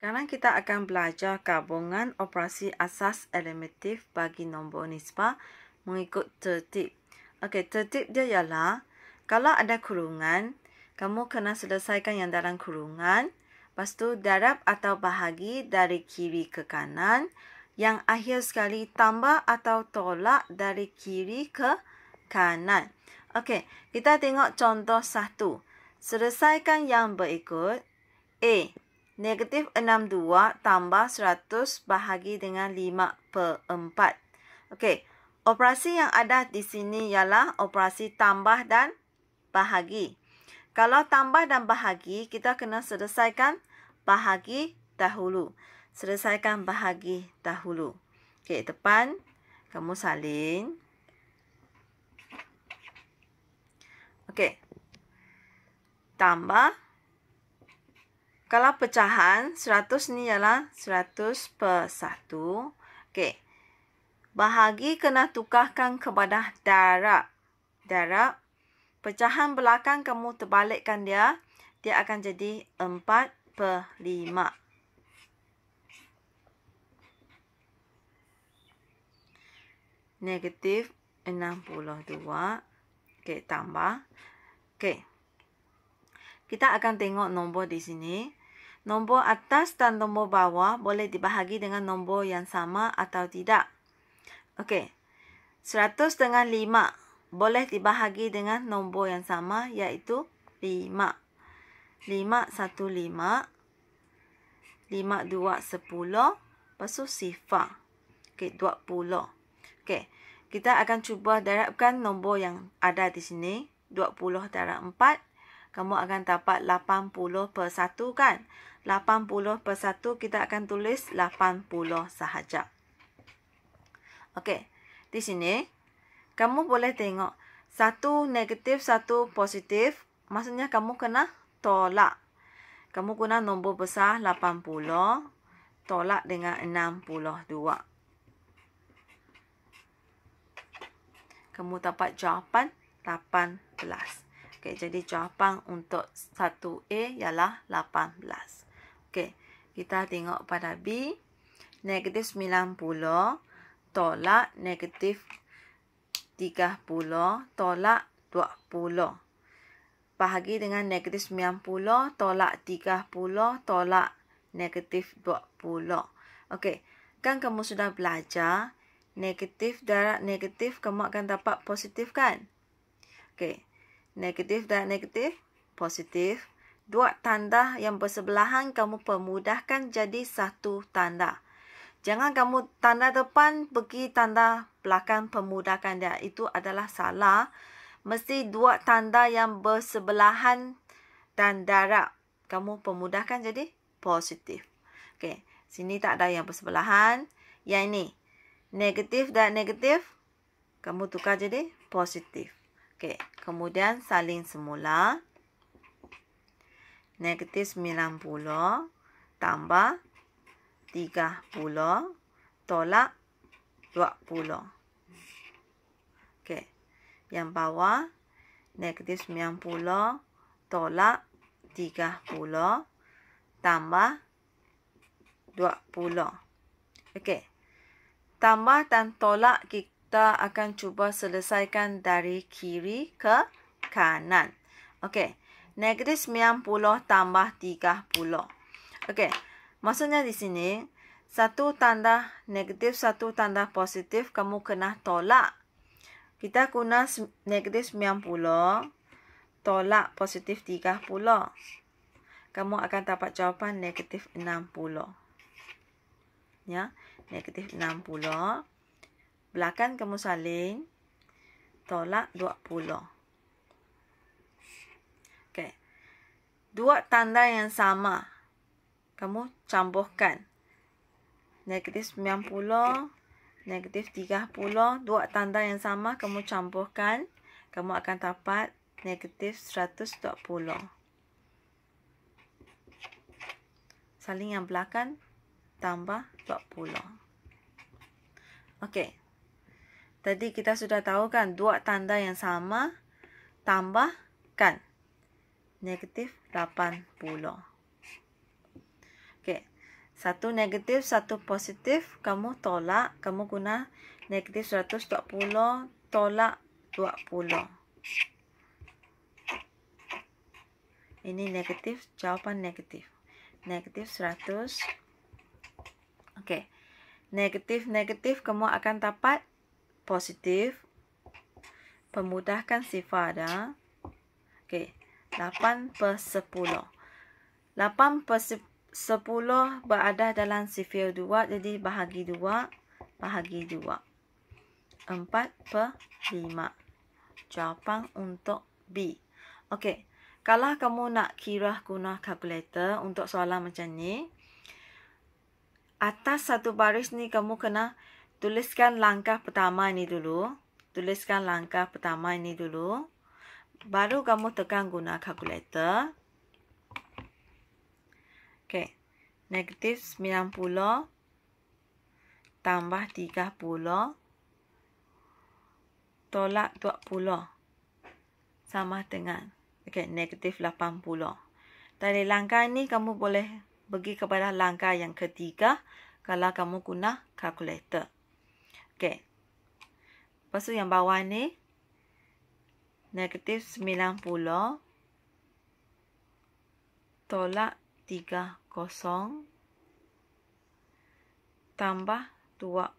Sekarang kita akan belajar gabungan operasi asas eliminatif bagi nombor nisbah mengikut tertib. Okey, tertib dia ialah kalau ada kurungan, kamu kena selesaikan yang dalam kurungan. Lepas tu darab atau bahagi dari kiri ke kanan. Yang akhir sekali tambah atau tolak dari kiri ke kanan. Okey, kita tengok contoh 1. Selesaikan yang berikut. A. Negatif 62 tambah 100 bahagi dengan 5/4. Okey, operasi yang ada di sini ialah operasi tambah dan bahagi. Kalau tambah dan bahagi, kita kena selesaikan bahagi dahulu. Selesaikan bahagi dahulu. Okey, depan kamu salin. Okey. Tambah. Kalau pecahan, 100 ni ialah 100/1. Okey. Bahagi kena tukarkan kepada darab. Darab. Pecahan belakang kamu terbalikkan dia. Dia akan jadi 4/5. Negatif 62. Okey, tambah. Okey. Kita akan tengok nombor di sini. Nombor atas dan nombor bawah boleh dibahagi dengan nombor yang sama atau tidak. Okey. 100 dengan 5 boleh dibahagi dengan nombor yang sama iaitu 5. 5, 1, 5. 5, 2, 10. Lepas tu sifar. Okey, 20. Okey. Kita akan cuba darabkan nombor yang ada di sini. 20 darab 4. Kamu akan dapat 80/1 kan? 80/1 kita akan tulis 80 sahaja. Okey. Di sini, kamu boleh tengok. 1 negatif, 1 positif. Maksudnya kamu kena tolak. Kamu guna nombor besar 80. Tolak dengan 62. Kamu dapat jawapan 18. Okey, jadi jawapan untuk 1A ialah 18. Okey, kita tengok pada B. Negatif 90 tolak negatif 30 tolak 20. Bahagi dengan negatif 90 tolak 30 tolak negatif 20. Okey, kan kamu sudah belajar negatif darab negatif kamu akan dapat positif kan? Okey. Negatif dan negatif, positif. Dua tanda yang bersebelahan kamu permudahkan jadi satu tanda. Jangan kamu tanda depan pergi tanda belakang permudahkan dia. Itu adalah salah. Mesti dua tanda yang bersebelahan dan darab. Kamu permudahkan jadi positif. Okey, sini tak ada yang bersebelahan. Yang ini, negatif dan negatif, kamu tukar jadi positif. Okey, kemudian salin semula. Negatif 90 tambah 30 tolak 20. Okey, yang bawah negatif 90 tolak 30 tambah 20. Okey, tambah dan tolak kita akan cuba selesaikan dari kiri ke kanan. Okey. Negatif 90 tambah 30. Okey. Maksudnya di sini, satu tanda negatif, satu tanda positif, kamu kena tolak. Kita guna negatif 90, tolak positif 30. Kamu akan dapat jawapan negatif 60. Ya, negatif 60. Belakang kamu salin. Tolak 20. Okey. Dua tanda yang sama. Kamu campurkan. Negatif 90. Negatif 30. Dua tanda yang sama kamu campurkan. Kamu akan dapat negatif 120. Salin yang belakang. Tambah 20. Okey. Tadi kita sudah tahu kan dua tanda yang sama tambahkan negatif 80. Okey. Satu negatif, satu positif. Kamu tolak. Kamu guna negatif 120 tolak 20. Ini negatif, jawapan negatif. Negatif 100. Okey. Negatif, kamu akan dapat positif. Pemudahkan sifar dah. Okey. 8/10. 8/10 berada dalam sifir 2. Jadi bahagi 2. Bahagi 2. 4/5. Jawapan untuk B. Okey. Kalau kamu nak kira guna kalkulator untuk soalan macam ni, atas satu baris ni kamu kena tuliskan langkah pertama ni dulu. Tuliskan langkah pertama ini dulu. Baru kamu tekan guna kalkulator. Okey. Negatif 90 tambah 30 tolak 20 sama dengan negatif 80. Dari langkah ini kamu boleh pergi kepada langkah yang ketiga kalau kamu guna kalkulator. Okey. Lepas tu yang bawah ni negatif 90 tolak 30 tambah 20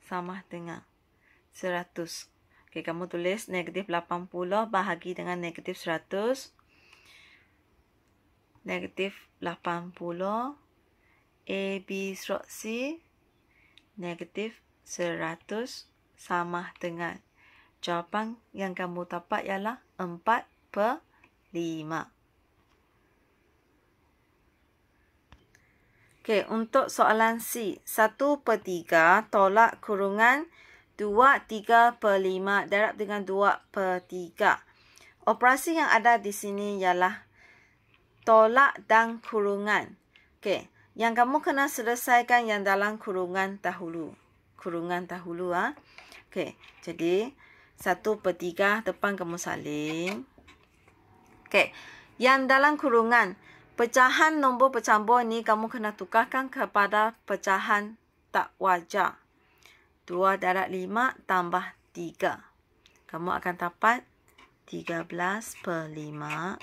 sama dengan 100. Okey, kamu tulis negatif 80 bahagi dengan negatif 100. Negatif 80 A, B stroke C negatif 100 sama dengan jawapan yang kamu dapat ialah 4/5. Okey, untuk soalan C, 1/3 tolak kurungan 2/3/5 darab dengan 2/3. Operasi yang ada di sini ialah tolak dan kurungan. Okey, yang kamu kena selesaikan yang dalam kurungan dahulu. Kurungan dahulu ah. Okey, jadi 1/3 depan kamu salin. Okey, yang dalam kurungan pecahan nombor bercampur ni kamu kena tukarkan kepada pecahan tak wajar. 2/5 tambah 3. Kamu akan dapat 13/5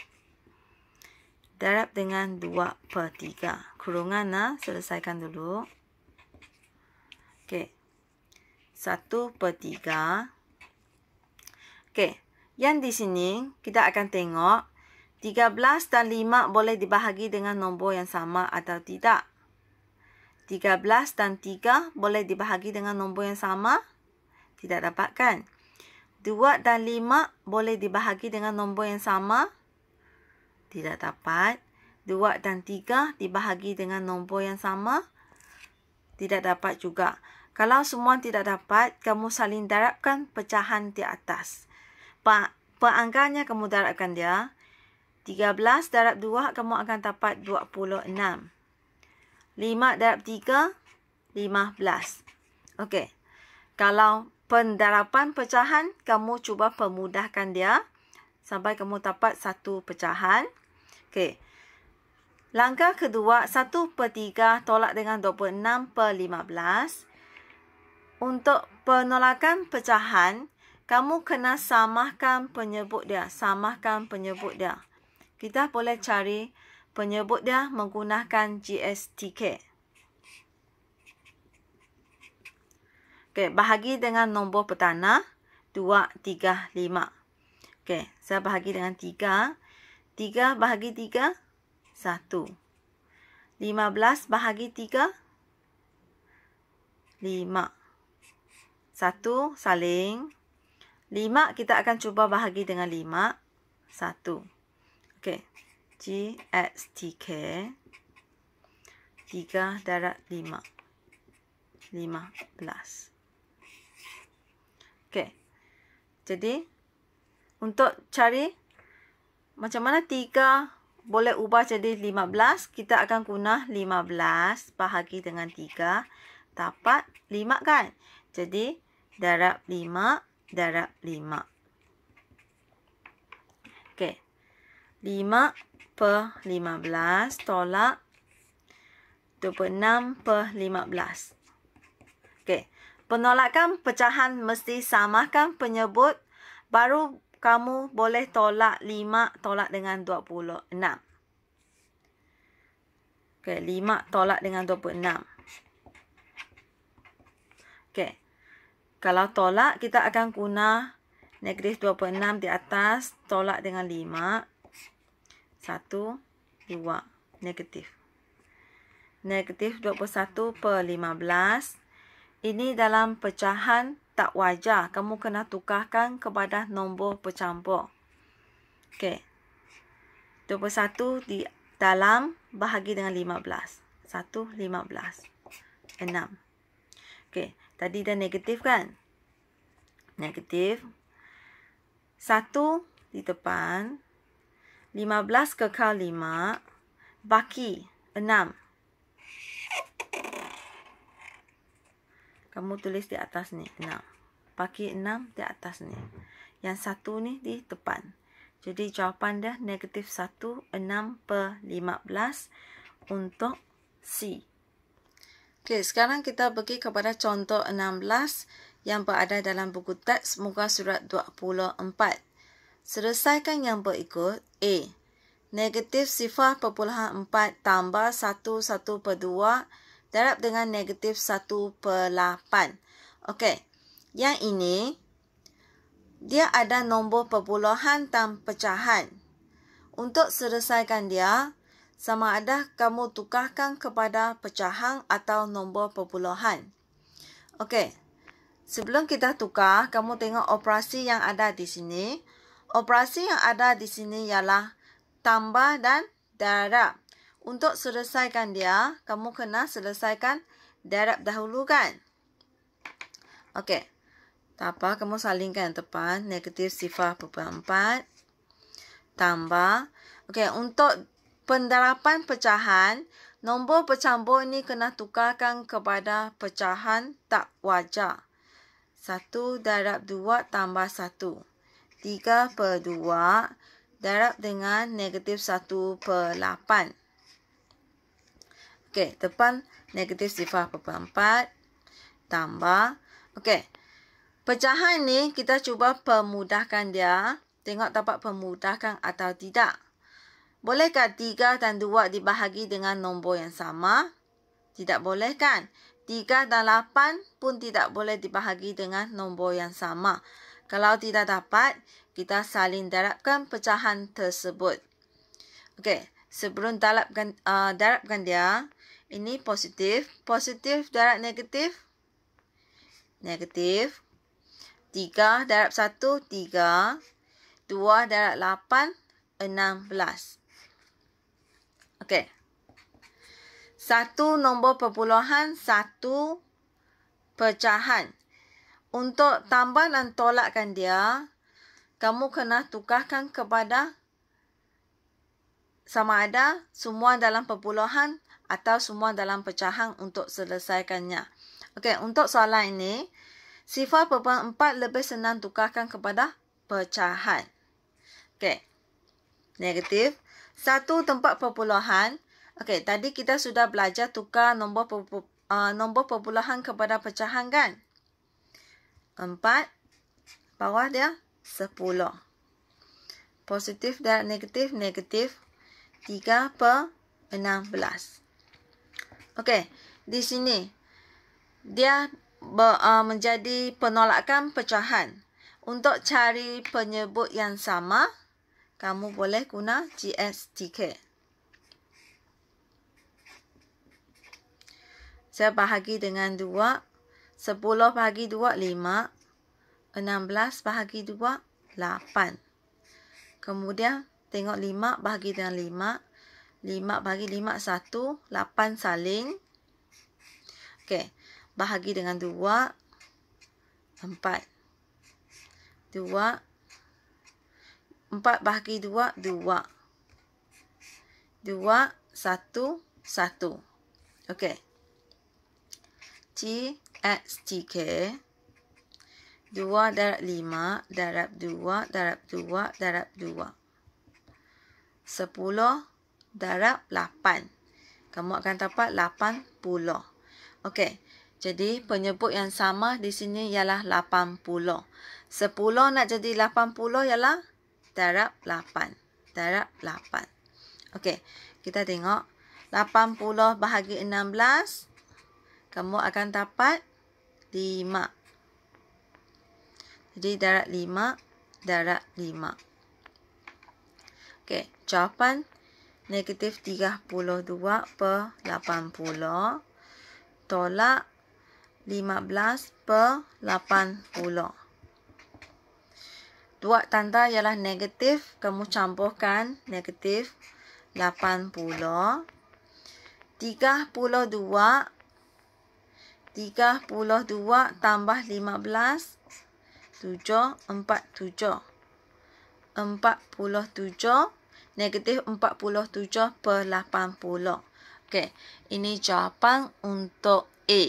darab dengan 2/3. Kurungan selesaikan dulu. Okey. 1/3. Okey. Yang di sini kita akan tengok 13 dan 5 boleh dibahagi dengan nombor yang sama atau tidak. 13 dan 3 boleh dibahagi dengan nombor yang sama? Tidak dapat kan? 2 dan 5 boleh dibahagi dengan nombor yang sama? Tidak dapat. 2 dan 3 dibahagi dengan nombor yang sama? Tidak dapat juga. Kalau semua tidak dapat, kamu saling darabkan pecahan di atas. Perangkanya kamu darabkan dia. 13 darab 2, kamu akan dapat 26. 5 darab 3, 15. Okey. Kalau pendarapan pecahan, kamu cuba permudahkan dia sampai kamu dapat satu pecahan. Okey. Langkah kedua, 1/3 tolak dengan 26/15. Untuk penolakan pecahan, kamu kena samakan penyebut dia. Samakan penyebut dia. Kita boleh cari penyebut dia menggunakan GSTK. Okey, bahagi dengan nombor pertama 2, 3, 5. Okey, saya bahagi dengan 3. 3 bahagi 3 1. 15 bahagi 3 5. 1 saling. 5 kita akan cuba bahagi dengan 5. 1. Okey. GSTK 3 darab 5. 15. Okey. Jadi, untuk cari macam mana 3 boleh ubah jadi 15, kita akan guna 15 bahagi dengan 3. Dapat 5 kan? Jadi, darab 5 darab 5. Okey. 5/15 tolak 26 per 15. Okey. Penolakan pecahan mesti samakan penyebut. Baru kamu boleh tolak 5 tolak dengan 26. Okey, 5 tolak dengan 26. Okey. Kalau tolak, kita akan guna negatif 26 di atas, tolak dengan 5. 1, 2, negatif. Negatif 21 per 15. Ini dalam pecahan tak wajar. Kamu kena tukarkan kepada nombor bercampur. Okey. 21 di dalam bahagi dengan 15. 1, 15. 6. Okey. Tadi dah negatif kan? Negatif. 1 di depan. 15 kekal 5. Baki 6. Kamu tulis di atas ni 6. Baki 6 di atas ni. Yang 1 ni di depan. Jadi jawapan dia negatif 1, 6 per 15 untuk C. Okey, sekarang kita pergi kepada contoh 16 yang berada dalam buku teks muka surat 24. Selesaikan yang berikut. A. Negatif 0,4 tambah 1 per 2 darab dengan negatif 1 per 8. Okey, yang ini dia ada nombor perpuluhan dan pecahan. Untuk selesaikan dia, sama ada kamu tukarkan kepada pecahan atau nombor perpuluhan. Okey. Sebelum kita tukar, kamu tengok operasi yang ada di sini. Operasi yang ada di sini ialah tambah dan darab. Untuk selesaikan dia, kamu kena selesaikan darab dahulu kan? Okey. Tak apa, kamu salingkan depan. Negatif 0,4 tambah. Okey, untuk pendarapan pecahan, nombor bercampur ini kena tukarkan kepada pecahan tak wajar. 1 darab 2 tambah 1. 3 per 2 darab dengan negatif 1 per 8. Okey, depan negatif 0,4 tambah. Okey, pecahan ni kita cuba permudahkan dia. Tengok dapat permudahkan atau tidak. Bolehkah 3 dan 2 dibahagi dengan nombor yang sama? Tidak boleh kan? 3 dan 8 pun tidak boleh dibahagi dengan nombor yang sama. Kalau tidak dapat, kita saling darabkan pecahan tersebut. Okey, sebelum darabkan dia, ini positif. Positif darab negatif. Negatif. 3 darab 1, 3. 2 darab 8, 16. Okey. 1 nombor perpuluhan, 1 pecahan. Untuk tambah dan tolakkan dia, kamu kena tukarkan kepada sama ada semua dalam perpuluhan atau semua dalam pecahan untuk selesaikannya. Okey, untuk soalan ini, 0,4 lebih senang tukarkan kepada pecahan. Okey. Negatif. 1 tempat perpuluhan. Okey, tadi kita sudah belajar tukar nombor perpuluhan kepada pecahan kan? 4. Bawah dia 10. Positif dan negatif, negatif. 3 per 16. Okey, di sini dia menjadi penolakan pecahan. Untuk cari penyebut yang sama, kamu boleh guna GSTK. Saya bahagi dengan 2. 10 bahagi 2, 5. 16 bahagi 2, 8. Kemudian, tengok 5 bahagi dengan 5. 5 bahagi 5, 1. 8 saling. Okey. Bahagi dengan 2. 4. 2. 4 bahagi 2, 2. 2, 1, 1. Okey. GSTK. 2 darab 5 darab 2 darab 2 darab 2. 10 darab 8. kamu akan dapat 80. Okey. Jadi penyebut yang sama di sini ialah 80. 10 nak jadi 80 ialah darab 8. Darab 8. Okey. Kita tengok 80 bahagi 16. Kamu akan dapat 5. Jadi darab 5. Darab 5. Okey. Jawapan negatif 32 per 80 tolak 15 per 80. Dua tanda ialah negatif. Kamu campurkan negatif 80. 32 tambah 15. 7, 47. 47. Negatif 47 per 80. Okey. Ini jawapan untuk A.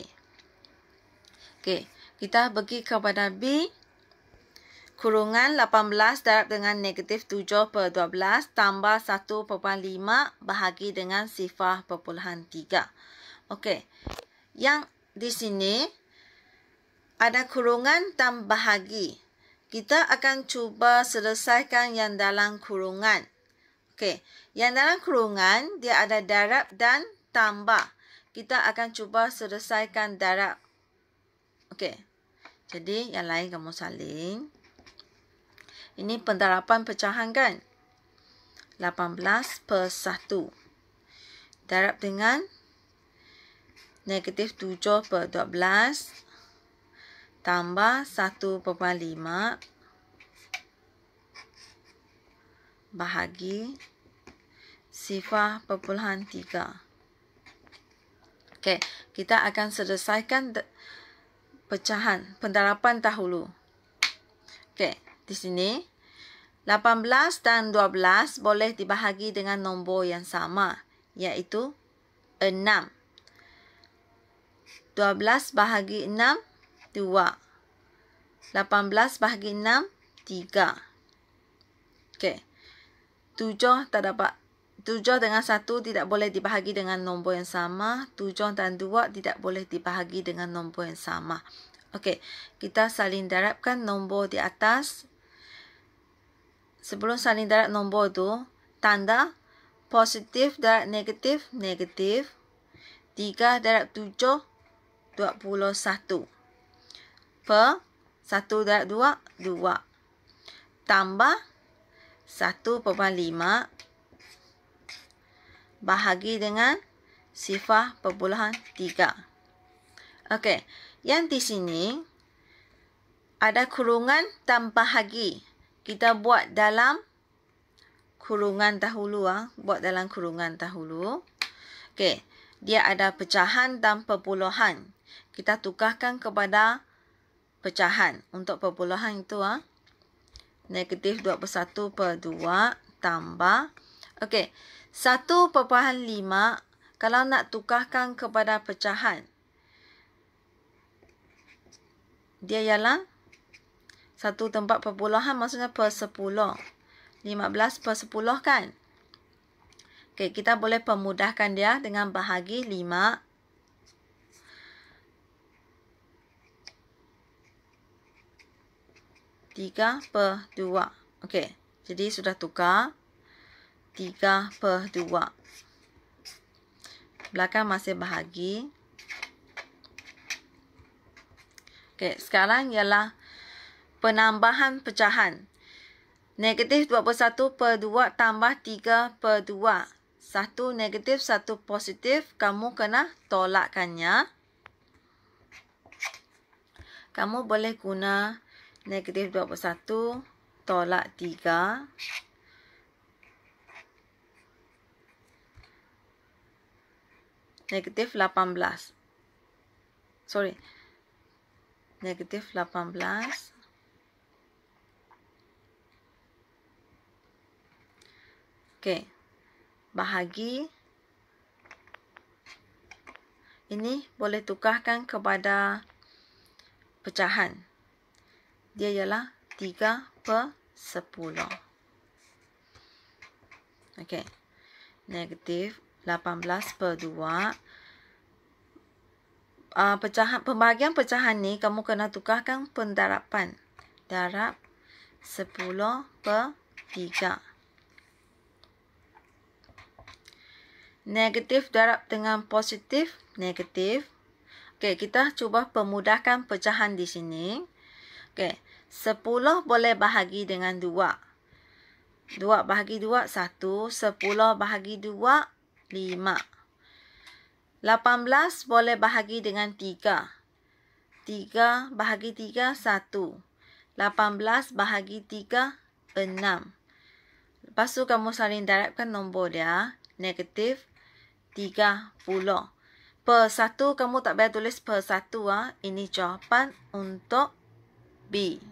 Okey. Kita pergi kepada B. Kurungan 18 darab dengan negatif 7 per 12 tambah 1/5 bahagi dengan 0.3. Okey. Yang di sini ada kurungan dan bahagi. Kita akan cuba selesaikan yang dalam kurungan. Okey. Yang dalam kurungan, dia ada darab dan tambah. Kita akan cuba selesaikan darab. Okey. Jadi, yang lain kamu salin. Ini pendarapan pecahan kan? 18 per 1. Darab dengan negatif 7 per 12. Tambah 1/5. Bahagi 0.3. Okey, kita akan selesaikan pecahan pendarapan dahulu. Okey, di sini 18 dan 12 boleh dibahagi dengan nombor yang sama, iaitu 6. 12 bahagi 6, 2. 18 bahagi 6, 3. Okey. 7 tak dapat. 7 dengan 1 tidak boleh dibahagi dengan nombor yang sama. 7 dan 2 tidak boleh dibahagi dengan nombor yang sama. Okey. Kita saling darabkan nombor di atas. Sebelum saling darab nombor tu, tanda positif darab negatif, negatif. 3 darab 7, 21. Per 1 darab 2, 2. Tambah 1/5 bahagi dengan 0.3. Okey, yang di sini ada kurungan dan bahagi. Kita buat dalam kurungan dahulu. Buat dalam kurungan dahulu. Okey, dia ada pecahan dan perpuluhan. Kita tukarkan kepada pecahan. Untuk perpuluhan itu negatif 21 per 2 tambah. Okey, 1/5 kalau nak tukarkan kepada pecahan, dia ialah 1 tempat perpuluhan, maksudnya per 10. 15 per 10 kan? Okey, kita boleh permudahkan dia dengan bahagi 5. 3 per 2. Okey, jadi sudah tukar. 3 per 2. Belakang masih bahagi. Okey, sekarang ialah penambahan pecahan. Negatif 21 per 2 tambah 3 per 2. 1 negatif, 1 positif. Kamu kena tolakkannya. Kamu boleh guna negatif 21 tolak 3. Negatif 18. Sorry. Negatif 18. Okey. Bahagi. Ini boleh tukarkan kepada pecahan. Dia ialah 3 per 10. Okey. Negatif 18/2. Pembahagian pecahan ni kamu kena tukarkan pendarapan. Darab 10/3. Negatif darab dengan positif, negatif. Okey, kita cuba pemudahkan pecahan di sini. Okey, 10 boleh bahagi dengan 2. 2 bahagi 2, 1. 10 bahagi 2, 5. 18 boleh bahagi dengan 3. 3 bahagi 3, 1. 18 bahagi 3, 6. Lepas tu kamu saling darabkan nombor dia. Negatif 30. Per 1 kamu tak payah tulis per 1. Ini jawapan untuk B.